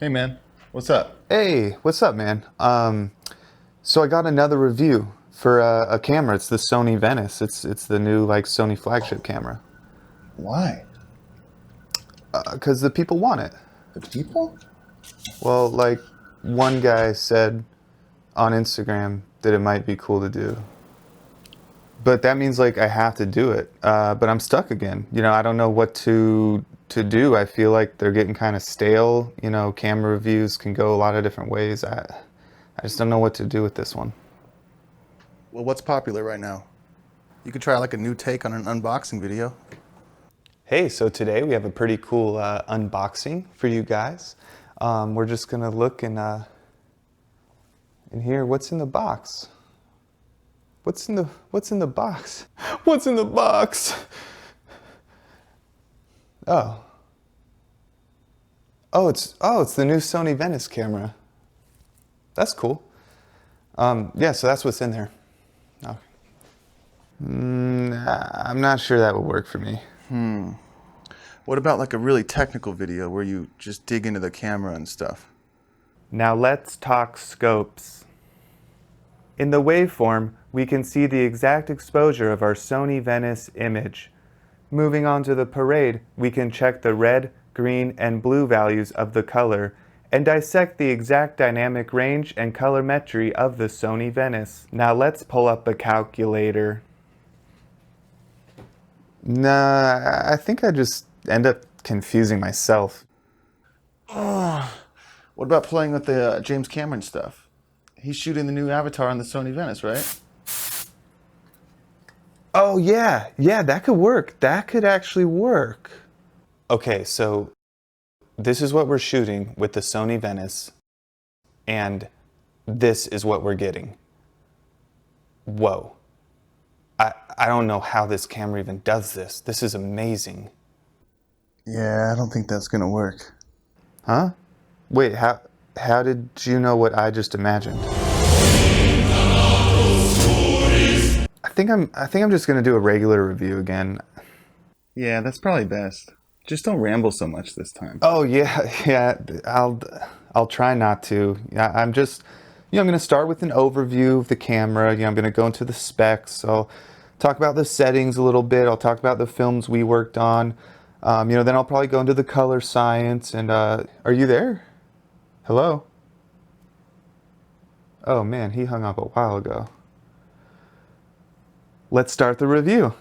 Hey man, what's up? Hey, what's up, man? So I got another review for a camera. It's the Sony Venice. It's the new Sony flagship camera. Why? Because the people want it. The people? Well, one guy said on Instagram that it might be cool to do. But that means I have to do it. But I'm stuck again. I don't know what to do. I feel like they're getting kind of stale. Camera reviews can go a lot of different ways. I just don't know what to do with this one. Well, what's popular right now? You could try a new take on an unboxing video. Hey, so today we have a pretty cool unboxing for you guys. We're just gonna look in here. What's in the box? What's in the box? What's in the box? Oh, it's the new Sony Venice camera. That's cool. Yeah, so that's what's in there. Okay. I'm not sure that would work for me. What about a really technical video where you just dig into the camera and stuff? Now let's talk scopes. In the waveform, we can see the exact exposure of our Sony Venice image. Moving on to the parade, we can check the red, green, and blue values of the color and dissect the exact dynamic range and colorimetry of the Sony Venice. Now let's pull up a calculator. Nah, I think I just end up confusing myself. What about playing with the James Cameron stuff? He's shooting the new Avatar on the Sony Venice, right? Oh yeah, that could work. That could actually work. Okay, so this is what we're shooting with the Sony Venice, and this is what we're getting. Whoa. I don't know how this camera even does this. This is amazing. Yeah, I don't think that's gonna work. Huh? Wait, how did you know what I just imagined? I think I'm just gonna do a regular review again. Yeah, that's probably best. Just don't ramble so much this time. Oh yeah, I'll try not to. Yeah, I'm just, I'm gonna start with an overview of the camera. I'm gonna go into the specs. I'll talk about the settings a little bit. I'll talk about the films we worked on. Then I'll probably go into the color science. And are you there? Hello? Oh man, he hung up a while ago. Let's start the review.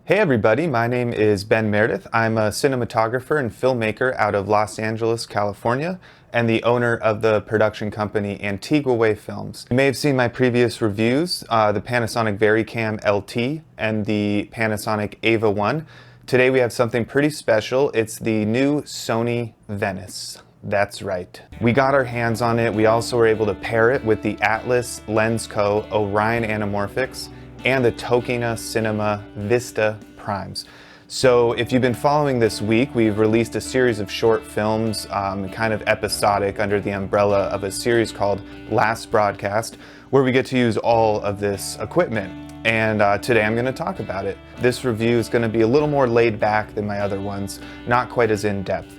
Hey everybody, my name is Ben Meredith. I'm a cinematographer and filmmaker out of Los Angeles, California, and the owner of the production company Antigua Way Films. You may have seen my previous reviews, the Panasonic VariCam LT and the Panasonic Ava 1. Today we have something pretty special. It's the new Sony Venice. That's right. We got our hands on it. We also were able to pair it with the Atlas Lens Co. Orion Anamorphics and the Tokina Cinema Vista primes. So if you've been following this week, we've released a series of short films, kind of episodic under the umbrella of a series called Last Broadcast, where we get to use all of this equipment. And today I'm gonna talk about it. This review is gonna be a little more laid back than my other ones, not quite as in depth.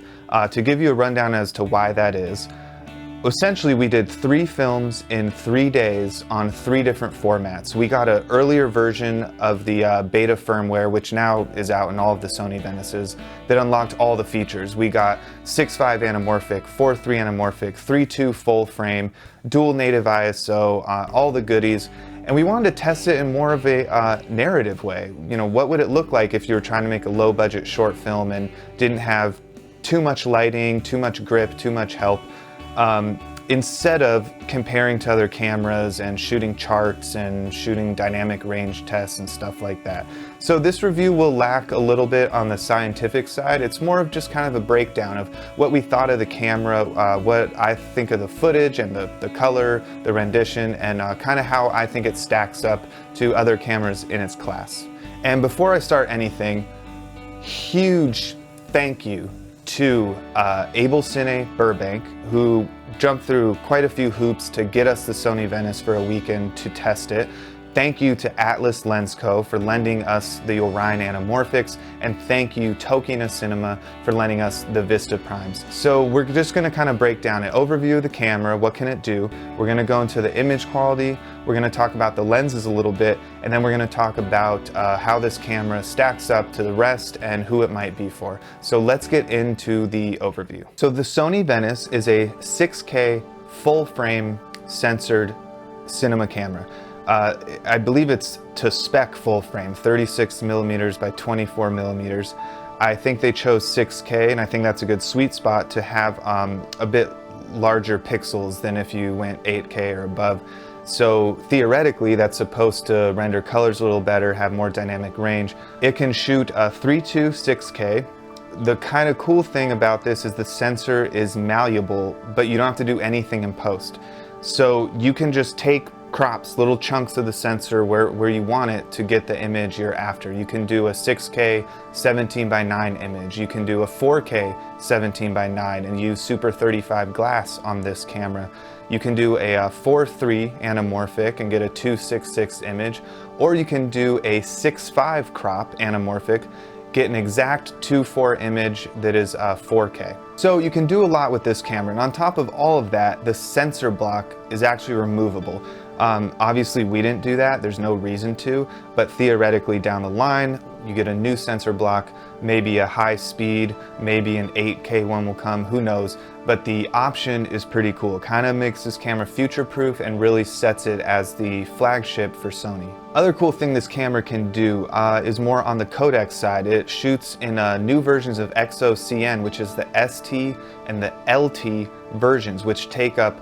To give you a rundown as to why that is, essentially, we did 3 films in 3 days on 3 different formats. We got an earlier version of the beta firmware, which now is out in all of the Sony Venices, that unlocked all the features. We got 6.5 anamorphic, 4.3 anamorphic, 3.2 full frame, dual native ISO, all the goodies. And we wanted to test it in more of a narrative way. What would it look like if you were trying to make a low budget short film and didn't have too much lighting, too much grip, too much help? instead of comparing to other cameras and shooting charts and shooting dynamic range tests and stuff like that. So this review will lack a little bit on the scientific side. It's more of just kind of a breakdown of what we thought of the camera, what I think of the footage and the color, the rendition, and kind of how I think it stacks up to other cameras in its class. And before I start anything, huge thank you to Abel Cine Burbank, who jumped through quite a few hoops to get us the Sony Venice for a weekend to test it. Thank you to Atlas Lens Co. for lending us the Orion Anamorphics, and thank you Tokina Cinema for lending us the Vista Primes. So we're just going to kind of break down an overview of the camera, what can it do, we're going to go into the image quality, we're going to talk about the lenses a little bit, and then we're going to talk about how this camera stacks up to the rest and who it might be for. So let's get into the overview. So the Sony Venice is a 6K full frame censored cinema camera. I believe it's to spec full frame, 36 millimeters by 24 millimeters. I think they chose 6K, and I think that's a good sweet spot to have a bit larger pixels than if you went 8K or above. So theoretically, that's supposed to render colors a little better, have more dynamic range. It can shoot 3.2 6K. The kind of cool thing about this is the sensor is malleable, but you don't have to do anything in post. So you can just take crops, little chunks of the sensor where you want it to get the image you're after. You can do a 6K 17:9 image. You can do a 4K 17:9 and use Super 35 glass on this camera. You can do a 4:3 anamorphic and get a 2.66 image, or you can do a 6.5 crop anamorphic, get an exact 2.4 image that is 4K. So you can do a lot with this camera, and on top of all of that, the sensor block is actually removable. Obviously we didn't do that, there's no reason to, but theoretically down the line, you get a new sensor block, maybe a high speed, maybe an 8K one will come, who knows, but the option is pretty cool. Kind of makes this camera future-proof and really sets it as the flagship for Sony. Other cool thing this camera can do is more on the codec side. It shoots in new versions of XO-CN, which is the ST and the LT versions, which take up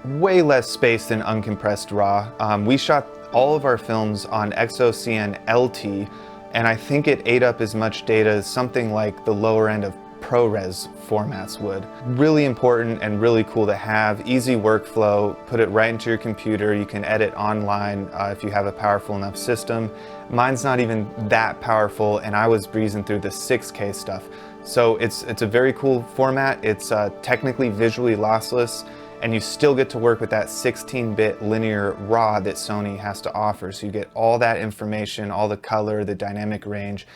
way less space than uncompressed RAW. We shot all of our films on XO-CN LT, and I think it ate up as much data as something like the lower end of ProRes formats would. Really important and really cool to have. Easy workflow, put it right into your computer. You can edit online if you have a powerful enough system. Mine's not even that powerful, and I was breezing through the 6K stuff. So it's a very cool format. It's technically visually lossless, and you still get to work with that 16-bit linear RAW that Sony has to offer. So you get all that information, all the color, the dynamic range,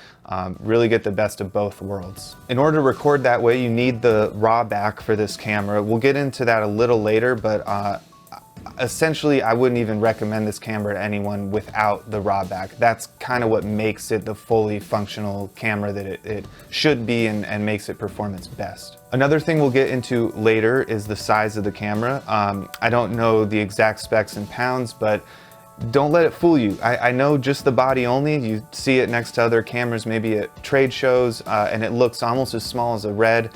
really get the best of both worlds. In order to record that way, you need the RAW back for this camera. We'll get into that a little later, but essentially I wouldn't even recommend this camera to anyone without the RAW back. That's kind of what makes it the fully functional camera that it should be and makes it perform its best. Another thing we'll get into later is the size of the camera. I don't know the exact specs in pounds, but don't let it fool you. I know just the body only. You see it next to other cameras, maybe at trade shows, and it looks almost as small as a Red.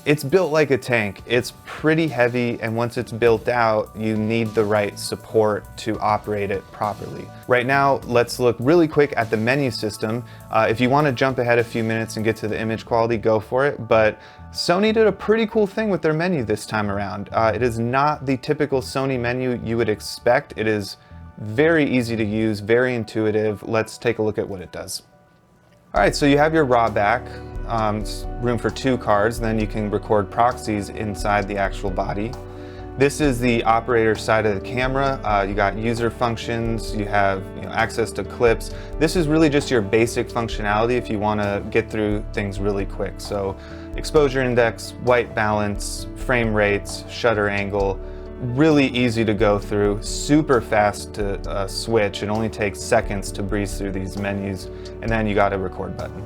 It's built like a tank. It's pretty heavy, and once it's built out, you need the right support to operate it properly. Right now, let's look really quick at the menu system. If you want to jump ahead a few minutes and get to the image quality, go for it, but Sony did a pretty cool thing with their menu this time around. It is not the typical Sony menu you would expect. It is very easy to use, very intuitive. Let's take a look at what it does. All right, so you have your RAW back, room for 2 cards, and then you can record proxies inside the actual body. This is the operator side of the camera. You got user functions, you have access to clips. This is really just your basic functionality if you want to get through things really quick. So exposure index, white balance, frame rates, shutter angle, really easy to go through, super fast to switch. It only takes seconds to breeze through these menus, and then you got a record button.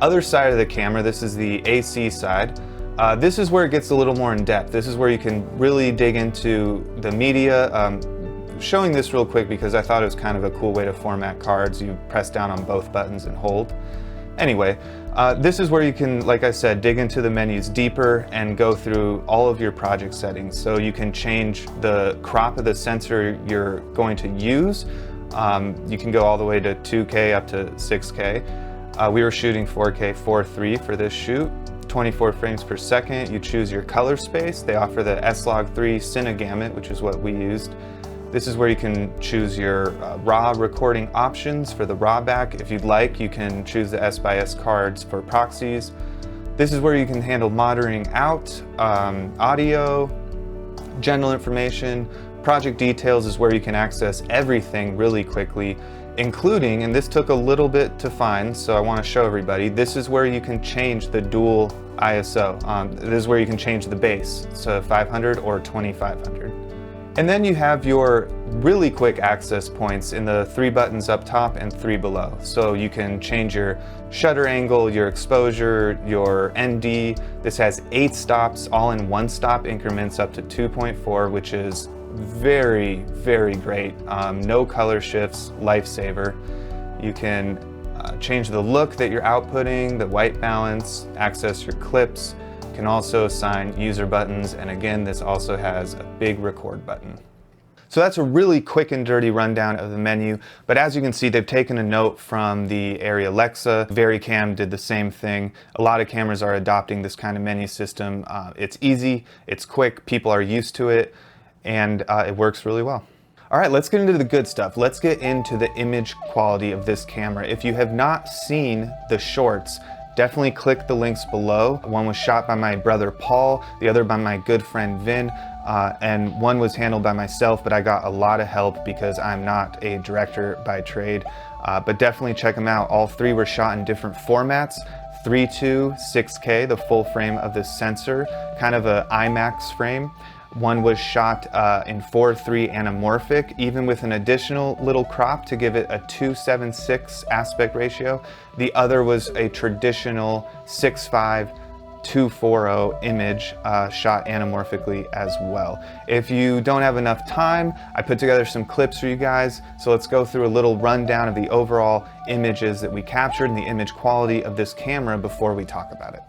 Other side of the camera, this is the AC side. This is where it gets a little more in depth. This is where you can really dig into the media. Showing this real quick because I thought it was kind of a cool way to format cards. You press down on both buttons and hold. Anyway, this is where you can, like I said, dig into the menus deeper and go through all of your project settings. So you can change the crop of the sensor you're going to use. You can go all the way to 2K up to 6K. We were shooting 4K 4.3 for this shoot, 24 frames per second. You choose your color space. They offer the S-Log3 Cine Gamut, which is what we used. This is where you can choose your RAW recording options for the RAW back. If you'd like, you can choose the S/S cards for proxies. This is where you can handle monitoring out, audio, general information. Project details is where you can access everything really quickly, including, and this took a little bit to find, so I want to show everybody, this is where you can change the dual ISO. This is where you can change the base, so 500 or 2500. And then you have your really quick access points in the 3 buttons up top and 3 below. So you can change your shutter angle, your exposure, your ND. This has 8 stops, all in 1 stop increments up to 2.4, which is very, very great. No color shifts, lifesaver. You can change the look that you're outputting, the white balance, access your clips. You can also assign user buttons, and again, this also has a big record button. So that's a really quick and dirty rundown of the menu, but as you can see, they've taken a note from the Arri Alexa. VariCam did the same thing. A lot of cameras are adopting this kind of menu system. It's easy, it's quick, people are used to it, and it works really well. All right, let's get into the good stuff. Let's get into the image quality of this camera. If you have not seen the shorts, definitely click the links below. One was shot by my brother Paul, the other by my good friend Vin, and one was handled by myself, but I got a lot of help because I'm not a director by trade. But definitely check them out. All 3 were shot in different formats. 3.2, 6K, the full frame of this sensor, kind of a IMAX frame. One was shot in 4.3 anamorphic, even with an additional little crop to give it a 2:7:6 aspect ratio. The other was a traditional 6.5 2.40 image shot anamorphically as well. If you don't have enough time, I put together some clips for you guys. So let's go through a little rundown of the overall images that we captured and the image quality of this camera before we talk about it.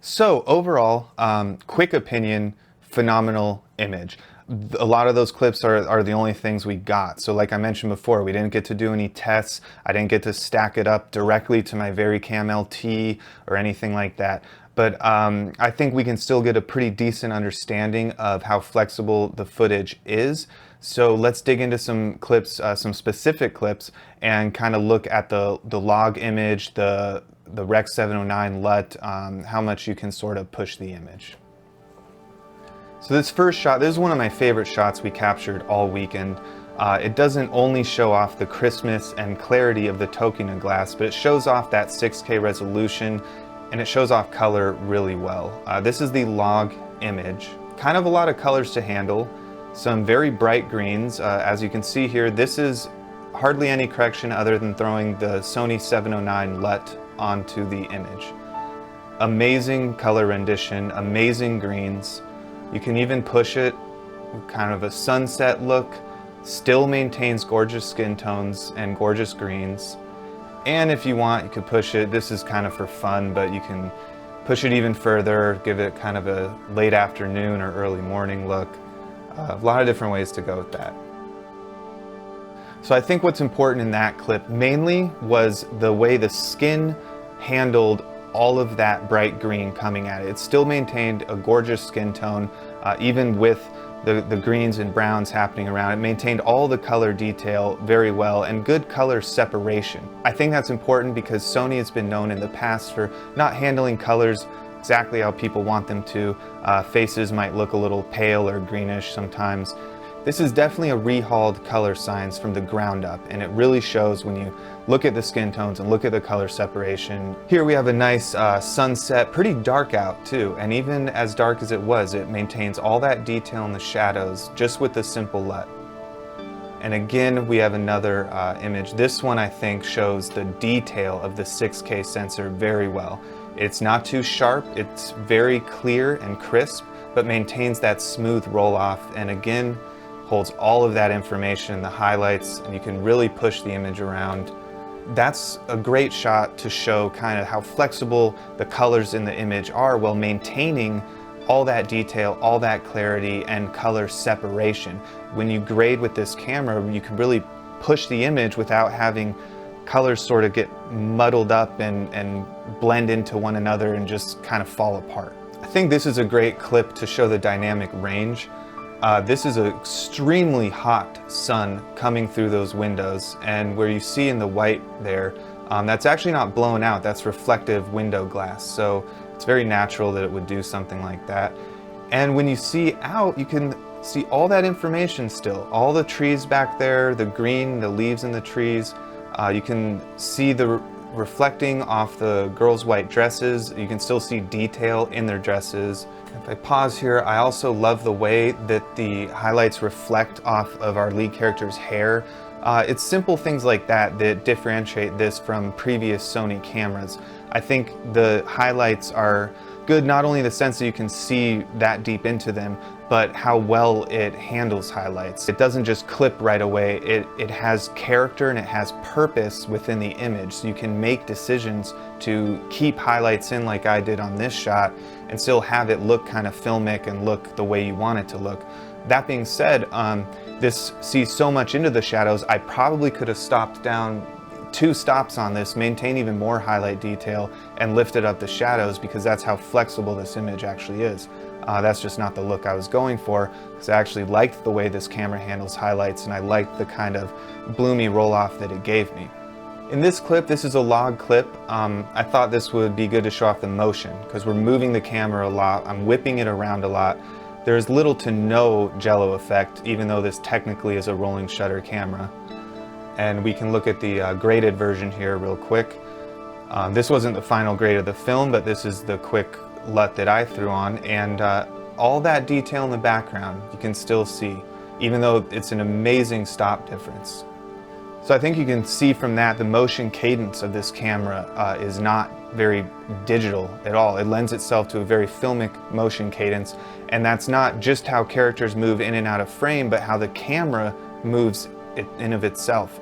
So overall, quick opinion, phenomenal image. A lot of those clips are the only things we got. So like I mentioned before, we didn't get to do any tests. I didn't get to stack it up directly to my VariCam LT or anything like that. But I think we can still get a pretty decent understanding of how flexible the footage is. So let's dig into some clips, some specific clips, and kind of look at the log image, the Rec 709 LUT, how much you can sort of push the image. So this first shot, this is one of my favorite shots we captured all weekend. It doesn't only show off the crispness and clarity of the Tokina glass, but it shows off that 6K resolution, and it shows off color really well. This is the log image kind of a lot of colors to handle, some very bright greens. As you can see here, this is hardly any correction other than throwing the Sony 709 LUT onto the image. Amazing color rendition, amazing greens. You can even push it, kind of a sunset look, still maintains gorgeous skin tones and gorgeous greens. And if you want, you could push it, this is kind of for fun, but you can push it even further, give it kind of a late afternoon or early morning look. A lot of different ways to go with that. So I think what's important in that clip mainly was the way the skin handled all of that bright green coming at it. It still maintained a gorgeous skin tone, even with the greens and browns happening around. It maintained all the color detail very well and good color separation. I think that's important because Sony has been known in the past for not handling colors exactly how people want them to. Faces might look a little pale or greenish sometimes. This is definitely a rehauled color science from the ground up, and it really shows when you look at the skin tones and look at the color separation. Here we have a nice sunset, pretty dark out too, and even as dark as it was, it maintains all that detail in the shadows just with the simple LUT. And again, we have another image. This one I think shows the detail of the 6K sensor very well. It's not too sharp, it's very clear and crisp, but maintains that smooth roll off, and again, holds all of that information in the highlights, and you can really push the image around. That's a great shot to show kind of how flexible the colors in the image are while maintaining all that detail, all that clarity and color separation. When you grade with this camera, you can really push the image without having colors sort of get muddled up and blend into one another and just kind of fall apart. I think this is a great clip to show the dynamic range. This is an extremely hot sun coming through those windows, and where you see in the white there, that's actually not blown out, that's reflective window glass. So it's very natural that it would do something like that. And when you see out, you can see all that information still. All the trees back there, the green, the leaves in the trees. You can see the reflecting off the girls' white dresses. You can still see detail in their dresses. If I pause here, I also love the way that the highlights reflect off of our lead character's hair. It's simple things like that that differentiate this from previous Sony cameras. I think the highlights are good, not only in the sense that you can see that deep into them, but how well it handles highlights. It doesn't just clip right away, it has character and it has purpose within the image. So you can make decisions to keep highlights in like I did on this shot and still have it look kind of filmic and look the way you want it to look. That being said, this sees so much into the shadows, I probably could have stopped down 2 stops on this, maintain even more highlight detail, and lifted up the shadows because that's how flexible this image actually is. That's just not the look I was going for, because I actually liked the way this camera handles highlights and I liked the kind of bloomy roll-off that it gave me. In this clip, this is a log clip. I thought this would be good to show off the motion because we're moving the camera a lot, I'm whipping it around a lot. There's little to no jello effect, even though this technically is a rolling shutter camera. And we can look at the graded version here real quick. This wasn't the final grade of the film, but this is the quick LUT that I threw on, and all that detail in the background you can still see, even though it's an amazing stop difference. So I think you can see from that the motion cadence of this camera is not very digital at all. It lends itself to a very filmic motion cadence, and that's not just how characters move in and out of frame, but how the camera moves in of itself.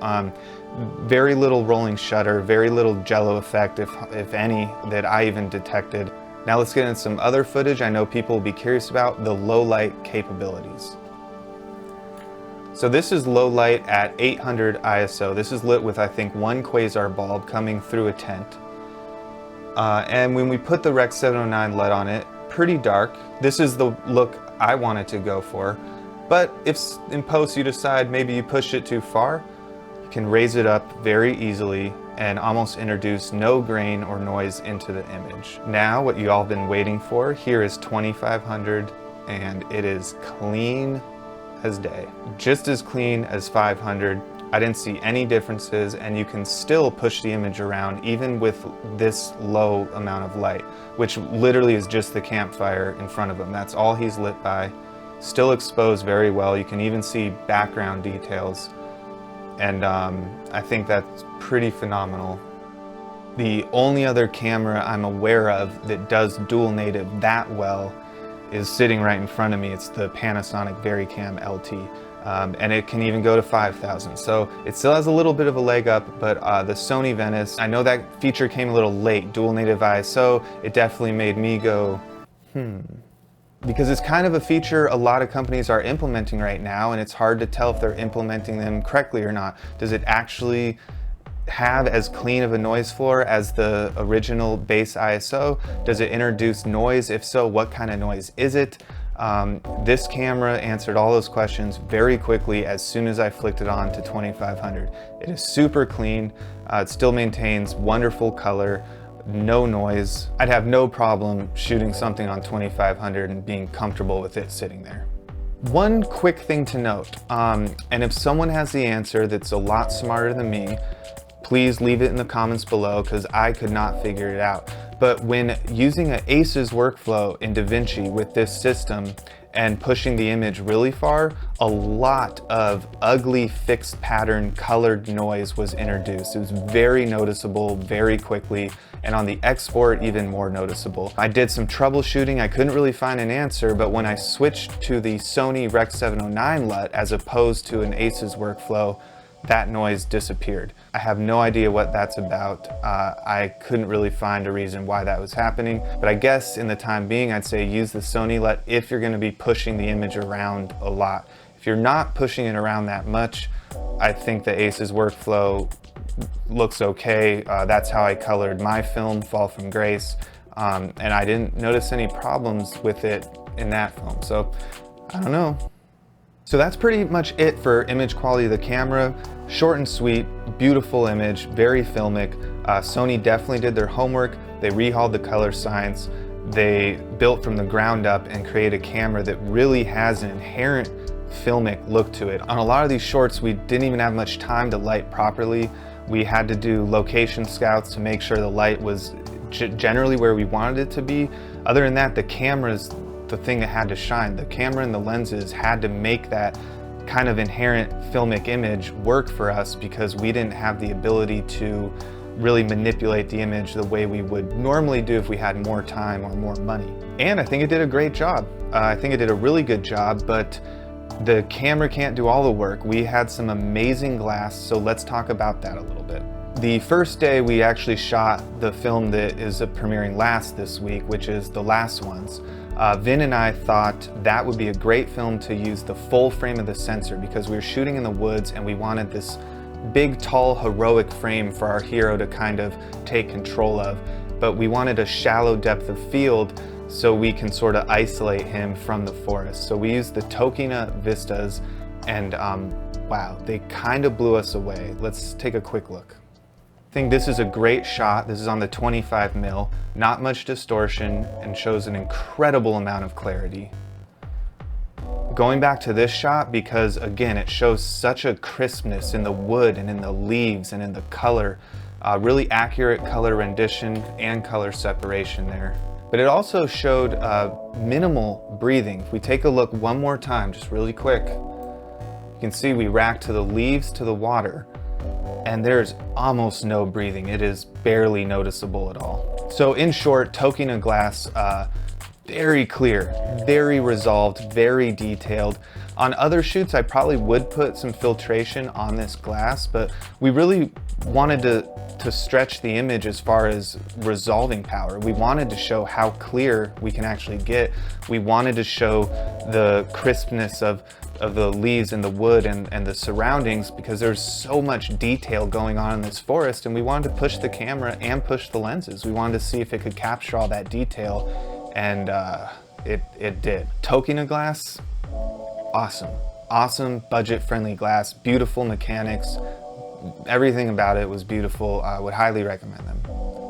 Very little rolling shutter, very little jello effect, if any, that I even detected. Now let's get into some other footage I know people will be curious about, the low light capabilities. So this is low light at 800 ISO. This is lit with, I think, 1 quasar bulb coming through a tent. And when we put the Rec 709 LUT on it, pretty dark. This is the look I wanted to go for. But if in post you decide maybe you pushed it too far, you can raise it up very easily and almost introduce no grain or noise into the image. Now what you all been waiting for, here is 2500 and it is clean as day. Just as clean as 500, I didn't see any differences, and you can still push the image around even with this low amount of light, which literally is just the campfire in front of him. That's all he's lit by. Still exposed very well. You can even see background details, and I think that's pretty phenomenal. The only other camera I'm aware of that does dual native that well is sitting right in front of me. It's the Panasonic VariCam LT. And it can even go to 5,000. So it still has a little bit of a leg up, but the Sony Venice, I know that feature came a little late, dual native ISO. It definitely made me go, because it's kind of a feature a lot of companies are implementing right now, and it's hard to tell if they're implementing them correctly or not. Does it actually have as clean of a noise floor as the original base ISO? Does it introduce noise? If so, what kind of noise is it? This camera answered all those questions very quickly as soon as I flicked it on to 2500. It is super clean. It still maintains wonderful color, no noise. I'd have no problem shooting something on 2500 and being comfortable with it sitting there. One quick thing to note, and if someone has the answer that's a lot smarter than me, please leave it in the comments below, because I could not figure it out. But when using an ACES workflow in DaVinci with this system and pushing the image really far, a lot of ugly fixed pattern colored noise was introduced. It was very noticeable very quickly, and on the export even more noticeable. I did some troubleshooting, I couldn't really find an answer, but when I switched to the Sony Rec 709 LUT as opposed to an ACES workflow, that noise disappeared. I have no idea what that's about. I couldn't really find a reason why that was happening, but I guess in the time being, I'd say use the Sony LUT if you're gonna be pushing the image around a lot. If you're not pushing it around that much, I think the ACES workflow looks okay. That's how I colored my film, Fall from Grace, and I didn't notice any problems with it in that film, so I don't know. So that's pretty much it for image quality of the camera. Short and sweet, beautiful image, very filmic. Sony definitely did their homework. They rehauled the color science. They built from the ground up and created a camera that really has an inherent filmic look to it. On a lot of these shorts, we didn't even have much time to light properly. We had to do location scouts to make sure the light was generally where we wanted it to be. Other than that, the camera's the thing that had to shine. The camera and the lenses had to make that kind of inherent filmic image work for us, because we didn't have the ability to really manipulate the image the way we would normally do if we had more time or more money. And I think it did a great job. I think it did a really good job, but the camera can't do all the work. We had some amazing glass, so let's talk about that a little bit. The first day we actually shot the film that is premiering last this week, which is The Last Ones. Vin and I thought that would be a great film to use the full frame of the sensor, because we were shooting in the woods and we wanted this big, tall, heroic frame for our hero to kind of take control of. But we wanted a shallow depth of field so we can sort of isolate him from the forest. So we used the Tokina Vistas, and wow, they kind of blew us away. Let's take a quick look. I think this is a great shot. This is on the 25mm, not much distortion, and shows an incredible amount of clarity. Going back to this shot, because again, it shows such a crispness in the wood and in the leaves and in the color, really accurate color rendition and color separation there. But it also showed minimal breathing. If we take a look one more time, just really quick, you can see we rack to the leaves to the water, and there's almost no breathing. It is barely noticeable at all. So in short, Tokina glass, very clear, very resolved, very detailed. On other shoots, I probably would put some filtration on this glass, but we really wanted to stretch the image as far as resolving power. We wanted to show how clear we can actually get. We wanted to show the crispness of the leaves and the wood and the surroundings, because there's so much detail going on in this forest, and we wanted to push the camera and push the lenses. We wanted to see if it could capture all that detail, and it did. Tokina glass, awesome. Awesome budget-friendly glass, beautiful mechanics. Everything about it was beautiful. I would highly recommend them.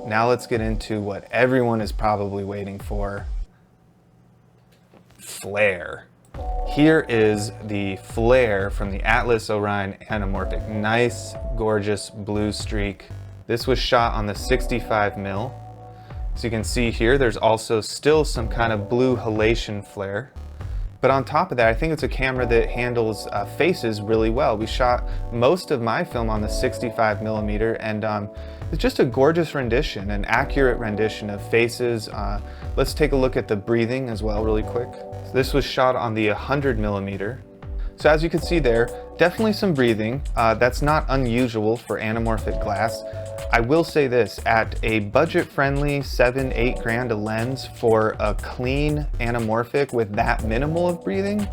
Now let's get into what everyone is probably waiting for. Flare. Here is the flare from the Atlas Orion Anamorphic. Nice, gorgeous blue streak. This was shot on the 65mm. So you can see here, there's also still some kind of blue halation flare. But on top of that, I think it's a camera that handles faces really well. We shot most of my film on the 65mm, and it's just a gorgeous rendition, an accurate rendition of faces. Let's take a look at the breathing as well really quick. So this was shot on the 100mm. So as you can see there, definitely some breathing. That's not unusual for anamorphic glass. I will say this, at a budget-friendly 7-8 grand a lens for a clean anamorphic with that minimal of breathing,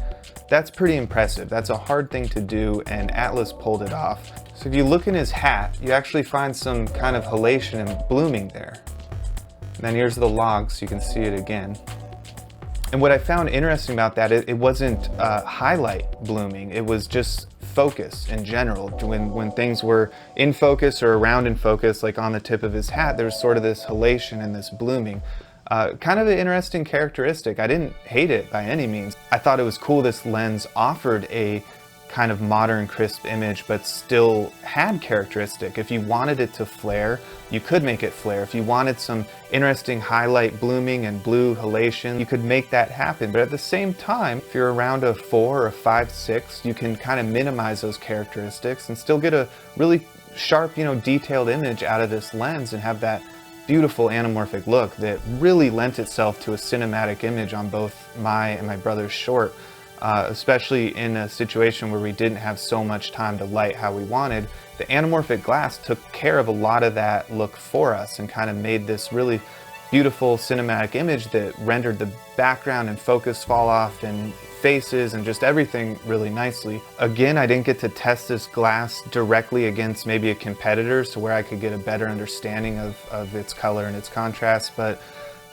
that's pretty impressive. That's a hard thing to do, and Atlas pulled it off. So if you look in his hat, you actually find some kind of halation and blooming there. And then here's the log, so you can see it again. And what I found interesting about that, it wasn't highlight blooming, it was just focus in general. When things were in focus or around in focus, like on the tip of his hat, there was sort of this halation and this blooming. Kind of an interesting characteristic. I didn't hate it by any means. I thought it was cool this lens offered a kind of modern, crisp image, but still had characteristic. If you wanted it to flare, you could make it flare. If you wanted some interesting highlight blooming and blue halation, you could make that happen. But at the same time, if you're around a 4 or 5.6, you can kind of minimize those characteristics and still get a really sharp, detailed image out of this lens and have that beautiful anamorphic look that really lent itself to a cinematic image on both my and my brother's short. Especially in a situation where we didn't have so much time to light how we wanted. The anamorphic glass took care of a lot of that look for us and kind of made this really beautiful cinematic image that rendered the background and focus fall off and faces and just everything really nicely. Again, I didn't get to test this glass directly against maybe a competitor, so where I could get a better understanding of its color and its contrast, but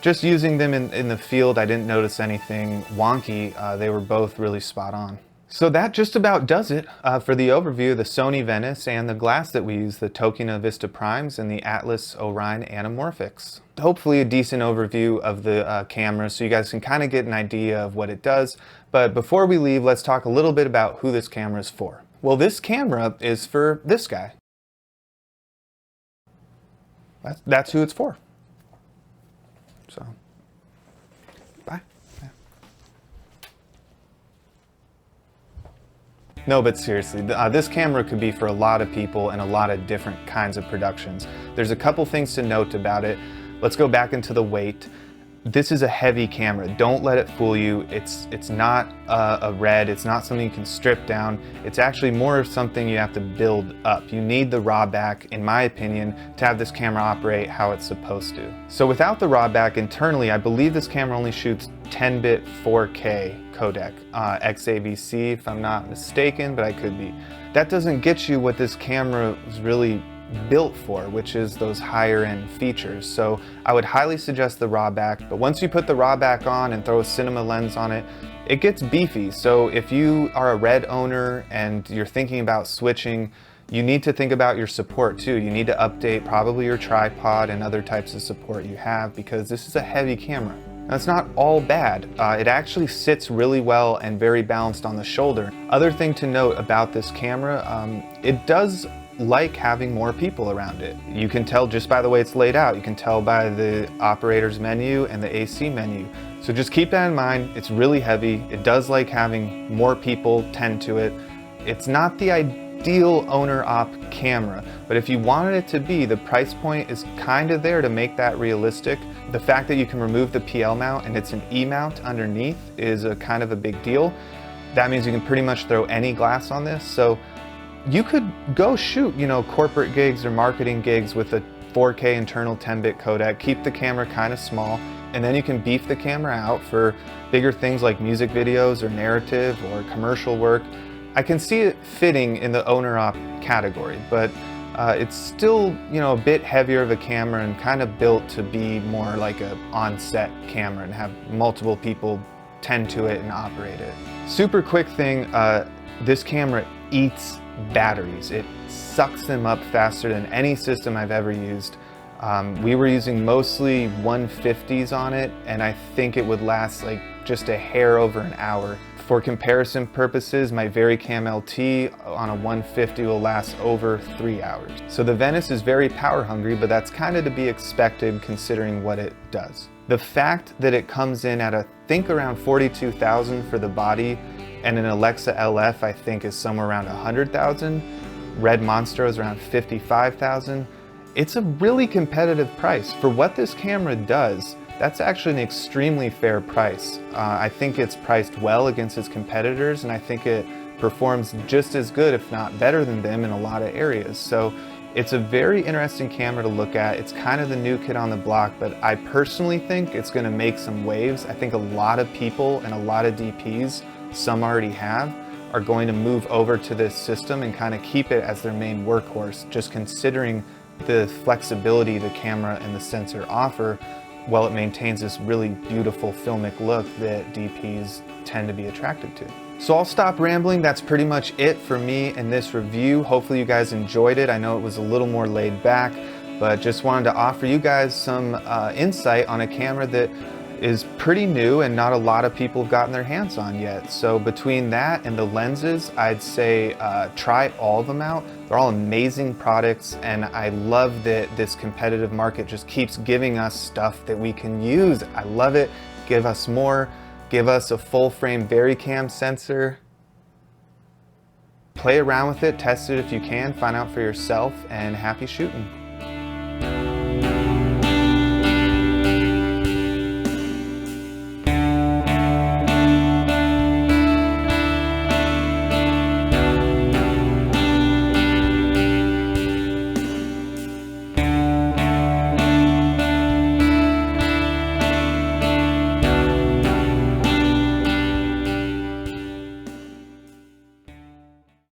just using them in the field, I didn't notice anything wonky. They were both really spot on. So that just about does it for the overview of the Sony VENICE and the glass that we use, the Tokina Vista Primes and the Atlas Orion Anamorphics. Hopefully a decent overview of the camera so you guys can kind of get an idea of what it does. But before we leave, let's talk a little bit about who this camera is for. Well, this camera is for this guy. That's who it's for. So, bye. Yeah. No, but seriously, this camera could be for a lot of people and a lot of different kinds of productions. There's a couple things to note about it. Let's go back into the weight. This is a heavy camera. Don't let it fool you. It's not a red. It's not something you can strip down. It's actually more of something you have to build up. You need the raw back, in my opinion, to have this camera operate how it's supposed to. So without the raw back internally, I believe this camera only shoots 10-bit 4K codec, XAVC if I'm not mistaken, but I could be. That doesn't get you what this camera was really built for, which is those higher end features. So I would highly suggest the raw back, but once you put the raw back on and throw a cinema lens on it, it gets beefy. So if you are a Red owner and you're thinking about switching, you need to think about your support too. You need to update probably your tripod and other types of support you have, because this is a heavy camera. Now, it's not all bad. It actually sits really well and very balanced on the shoulder. Other thing to note about this camera, it does like having more people around it. You can tell just by the way it's laid out. You can tell by the operator's menu and the AC menu. So just keep that in mind. It's really heavy. It does like having more people tend to it. It's not the ideal owner-op camera, but if you wanted it to be, the price point is kind of there to make that realistic. The fact that you can remove the PL mount and it's an E mount underneath is a kind of a big deal. That means you can pretty much throw any glass on this. So you could go shoot, corporate gigs or marketing gigs with a 4K internal 10-bit codec, keep the camera kind of small, and then you can beef the camera out for bigger things like music videos or narrative or commercial work. I can see it fitting in the owner-op category, but it's still, a bit heavier of a camera and kind of built to be more like a on-set camera and have multiple people tend to it and operate it. Super quick thing, this camera eats batteries. It sucks them up faster than any system I've ever used. We were using mostly 150s on it, and I think it would last like just a hair over an hour. For comparison purposes, my VERICAM LT on a 150 will last over 3 hours. So the Venice is very power hungry, but that's kind of to be expected considering what it does. The fact that it comes in at I think around 42,000 for the body, and an Alexa LF I think is somewhere around 100,000. Red Monster is around 55,000. It's a really competitive price. For what this camera does, that's actually an extremely fair price. I think it's priced well against its competitors, and I think it performs just as good, if not better than them in a lot of areas. So it's a very interesting camera to look at. It's kind of the new kid on the block, but I personally think it's gonna make some waves. I think a lot of people and a lot of DPs, some already have, are going to move over to this system and kind of keep it as their main workhorse, just considering the flexibility the camera and the sensor offer, while it maintains this really beautiful filmic look that DPs tend to be attracted to. So I'll stop rambling. That's pretty much it for me in this review. Hopefully you guys enjoyed it. I know it was a little more laid back, but just wanted to offer you guys some insight on a camera that is pretty new and not a lot of people have gotten their hands on yet. So between that and the lenses, I'd say try all of them out. They're all amazing products, and I love that this competitive market just keeps giving us stuff that we can use. I love it. Give us more. Give us a full frame VERICAM sensor. Play around with it, test it if you can, find out for yourself, and happy shooting.